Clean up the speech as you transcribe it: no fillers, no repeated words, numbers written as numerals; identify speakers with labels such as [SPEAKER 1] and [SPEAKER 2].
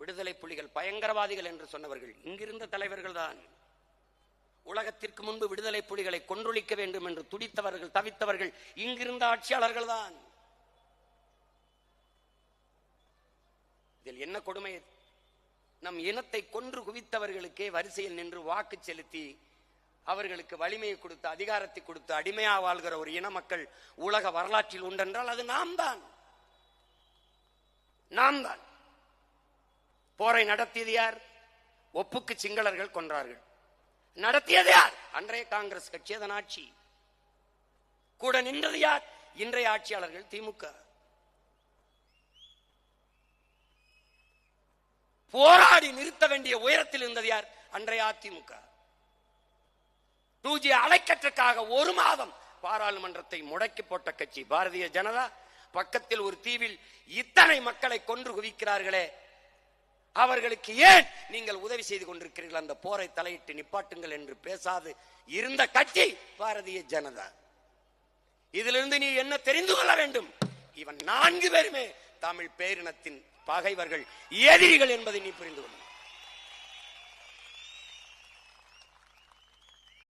[SPEAKER 1] விடுதலை புலிகள் பயங்கரவாதிகள் என்று சொன்னவர்கள் இங்கிருந்த தலைவர்கள் தான். உலகத்திற்கு முன்பு விடுதலை புலிகளை கொன்றொழிக்க வேண்டும் என்று துடித்தவர்கள், தவித்தவர்கள் இங்கிருந்த ஆட்சியாளர்கள் தான். இதில் என்ன கொடுமை? நம் இனத்தை கொன்று குவித்தவர்களுக்கே வரிசையில் நின்று வாக்கு செலுத்தி அவர்களுக்கு வலிமையை கொடுத்து, அதிகாரத்தை கொடுத்து அடிமையாக வாழ்கிற ஒரு இன மக்கள் உலக வரலாற்றில் உண்டென்றால் அது நாம் தான். நாம் தான். போரை நடத்தியது யார்? ஒப்புக்கு சிங்களர்கள் கொன்றார்கள். நடத்தியது யார்? அன்றைய காங்கிரஸ் கட்சி, அதன் ஆட்சி. கூட நின்றது யார்? இன்றைய ஆட்சியாளர்கள், திமுக. போராடி நிறுத்த வேண்டிய உயரத்தில் இருந்தது யார்? அன்றைய அதிமுக. 2G அலைக்கற்றுக்காக ஒரு மாதம் பாராளுமன்றத்தை முடக்கி போட்ட கட்சி பாரதிய ஜனதா. பக்கத்தில் ஒரு தீவில் இத்தனை மக்களை கொன்று குவிக்கிறார்களே, அவர்களுக்கு ஏன் நீங்கள் உதவி செய்து கொண்டிருக்கிறீர்கள்? அந்த போரை தலையிட்டு நிப்பாட்டுங்கள் என்று பேசாது இருந்த கட்சி பாரதிய ஜனதா. இதிலிருந்து நீ என்ன தெரிந்து கொள்ள வேண்டும்? இவன் 4 பேருமே தமிழ் பேரினத்தின் பகைவர்கள், எதிரிகள் என்பதை நீ புரிந்து கொள்ள.